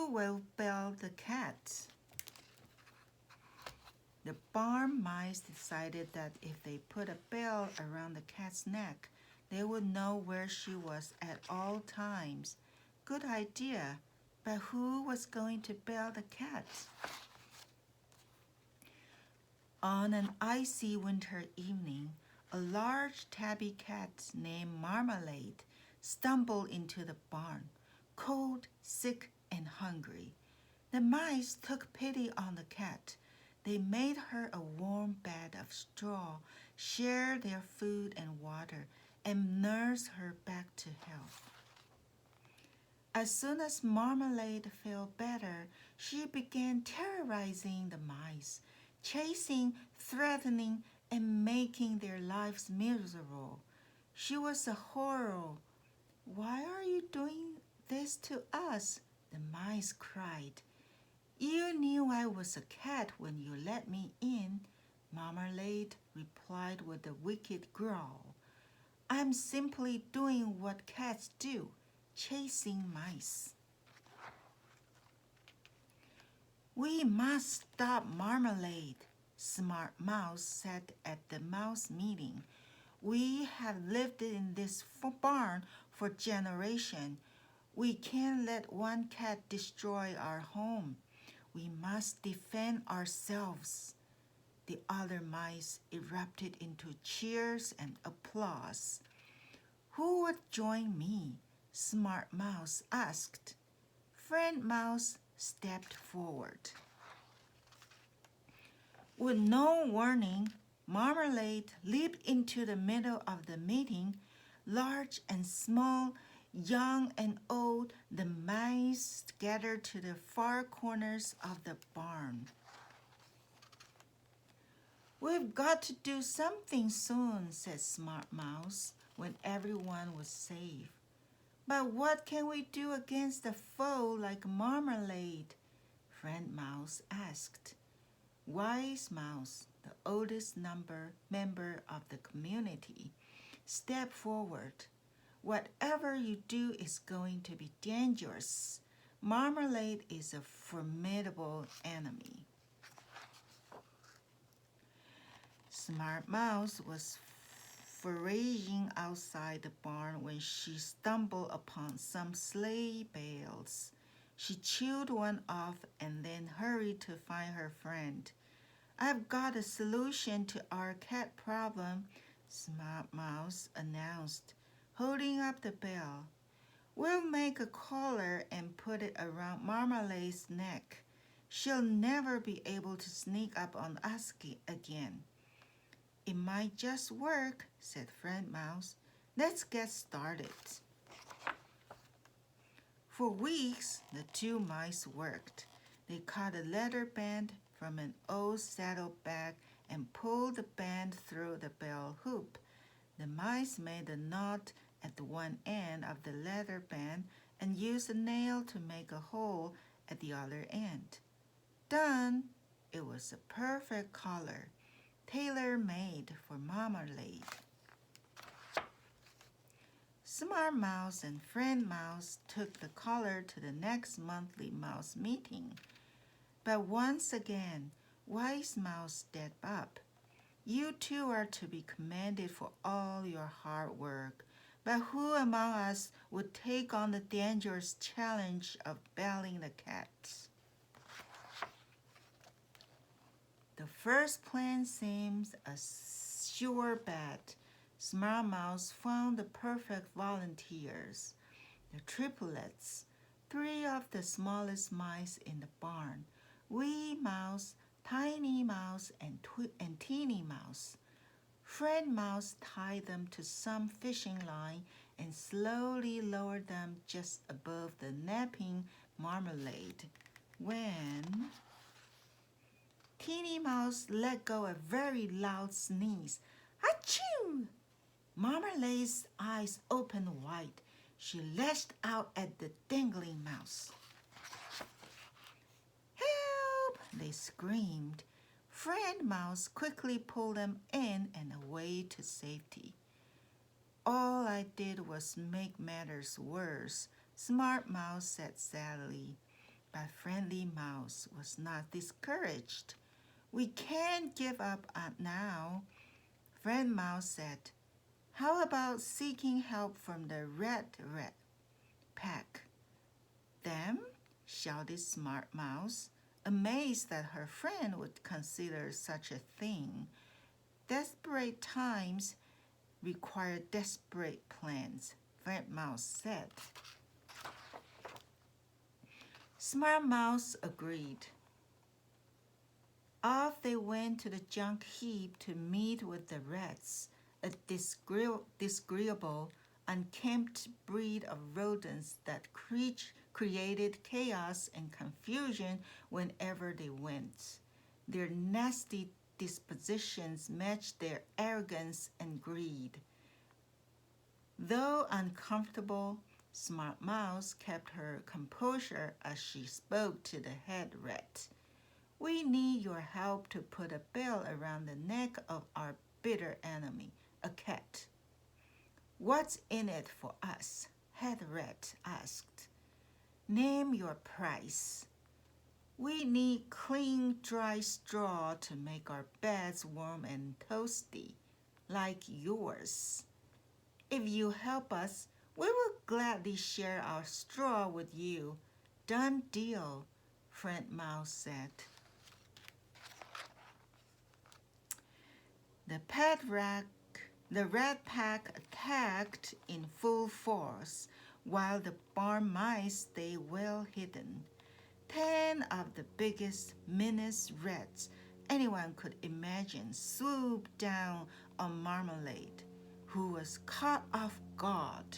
Who will bell the cat? The barn mice decided that if they put a bell around the cat's neck, they would know where she was at all times. Good idea, but who was going to bell the cat? On an icy winter evening, a large tabby cat named Marmalade stumbled into the barn, cold, sick, and hungry. The mice took pity on the cat. They made her a warm bed of straw, shared their food and water, and nursed her back to health. As soon as Marmalade felt better, she began terrorizing the mice, chasing, threatening, and making their lives miserable. She was a horror. Why are you doing this to us? The mice cried. You knew I was a cat when you let me in, Marmalade replied with a wicked growl. I'm simply doing what cats do, chasing mice. We must stop Marmalade, Smart Mouse said at the mouse meeting. We have lived in this barn for generations. We can't let one cat destroy our home. We must defend ourselves. The other mice erupted into cheers and applause. Who would join me? Smart Mouse asked. Friend Mouse stepped forward. With no warning, Marmalade leaped into the middle of the meeting. Large and small, young and old, the mice gathered to the far corners of the barn. We've got to do something soon, said Smart Mouse when everyone was safe. But what can we do against a foe like Marmalade? Friend Mouse asked. Wise Mouse, the oldest member of the community, stepped forward. Whatever you do is going to be dangerous. Marmalade is a formidable enemy. Smart Mouse was foraging outside the barn when she stumbled upon some sleigh bells. She chewed one off and then hurried to find her friend. I've got a solution to our cat problem, Smart Mouse announced, holding up the bell. We'll make a collar and put it around Marmalade's neck. She'll never be able to sneak up on us again. It might just work, said Friend Mouse. Let's get started. For weeks, the two mice worked. They cut a leather band from an old saddlebag and pulled the band through the bell hoop. The mice made a knot at the one end of the leather band and used a nail to make a hole at the other end. Done! It was a perfect collar, tailor-made for Marmalade. Smart Mouse and Friend Mouse took the collar to the next monthly mouse meeting. But once again, Wise Mouse stepped up. You two are to be commended for all your hard work. But who among us would take on the dangerous challenge of belling the cats? The first plan seems a sure bet. Smart Mouse found the perfect volunteers, the triplets, 3 of the smallest mice in the barn, Wee Mouse, Tiny Mouse, and Teeny Mouse. Friend Mouse tied them to some fishing line and slowly lowered them just above the napping Marmalade. When Teeny Mouse let go a very loud sneeze. Achoo! Marmalade's eyes opened wide. She lashed out at the dangling mouse. Help! They screamed. Friend Mouse quickly pulled them in and away to safety. All I did was make matters worse, Smart Mouse said sadly. But Friendly Mouse was not discouraged. We can't give up now, Friend Mouse said. How about seeking help from the Red Pack? Them? Shouted Smart Mouse, amazed that her friend would consider such a thing. Desperate times require desperate plans, Friend Mouse said. Smart Mouse agreed. Off they went to the junk heap to meet with the rats, a disagreeable, unkempt breed of rodents that created chaos and confusion whenever they went. Their nasty dispositions matched their arrogance and greed. Though uncomfortable, Smart Mouse kept her composure as she spoke to the head rat. We need your help to put a bell around the neck of our bitter enemy, a cat. What's in it for us? Head rat asked. Name your price. We need clean, dry straw to make our beds warm and toasty, like yours. If you help us, we will gladly share our straw with you. Done deal, Friend Mouse said. The Red Pack attacked in full force, while the barn mice stayed well hidden. 10 of the biggest, meanest rats anyone could imagine swooped down on Marmalade, who was caught off guard.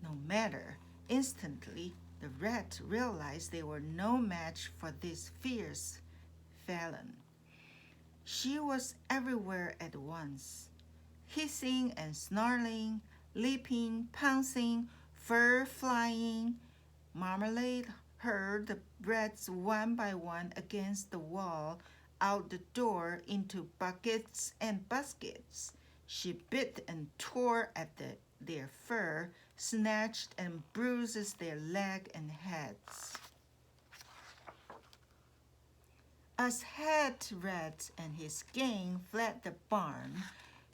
No matter, instantly the rats realized they were no match for this fierce felon. She was everywhere at once, hissing and snarling, leaping, pouncing, fur flying. Marmalade hurled the rats one by one against the wall, out the door, into buckets and baskets. She bit and tore at their fur, snatched and bruised their legs and heads. As Head Rat and his gang fled the barn,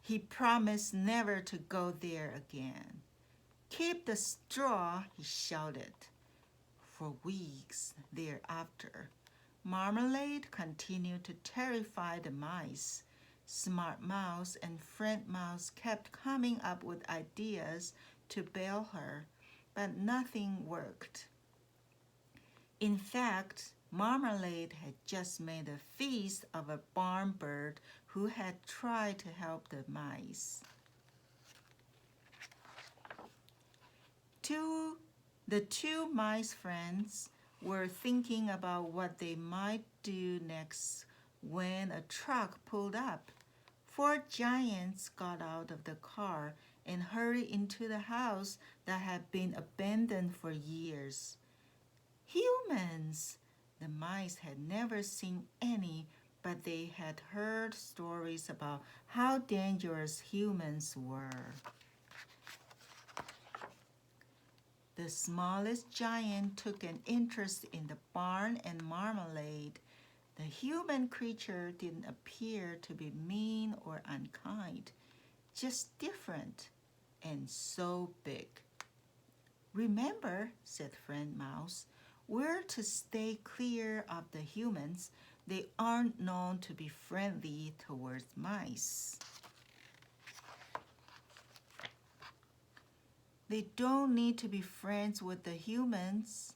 he promised never to go there again. Keep the straw, he shouted. For weeks thereafter, Marmalade continued to terrify the mice. Smart Mouse and Friend Mouse kept coming up with ideas to bail her, but nothing worked. In fact, Marmalade had just made a feast of a barn bird who had tried to help the mice. The two mice friends were thinking about what they might do next when a truck pulled up. 4 giants got out of the car and hurried into the house that had been abandoned for years. Humans! The mice had never seen any, but they had heard stories about how dangerous humans were. The smallest giant took an interest in the barn and Marmalade. The human creature didn't appear to be mean or unkind, just different and so big. Remember, said Friend Mouse, we're to stay clear of the humans. They aren't known to be friendly towards mice. They don't need to be friends with the humans.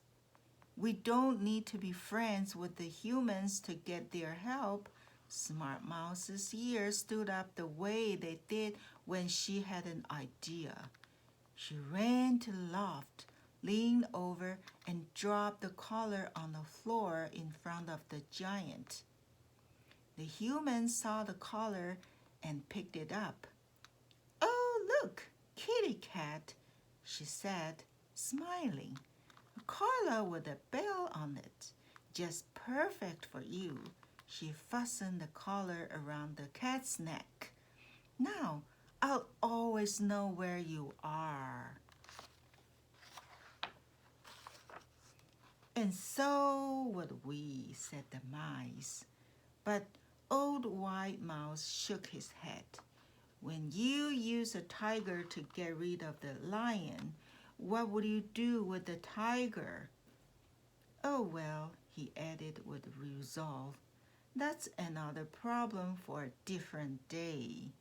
We don't need to be friends with the humans to get their help. Smart Mouse's ears stood up the way they did when she had an idea. She ran to the loft, leaned over, and dropped the collar on the floor in front of the giant. The human saw the collar and picked it up. Oh, look, Kitty Cat, she said, smiling. A collar with a bell on it, just perfect for you. She fastened the collar around the cat's neck. Now, I'll always know where you are. And so would we, said the mice. But Old White Mouse shook his head. When you use a tiger to get rid of the lion, what would you do with the tiger? Oh well, he added with resolve, that's another problem for a different day.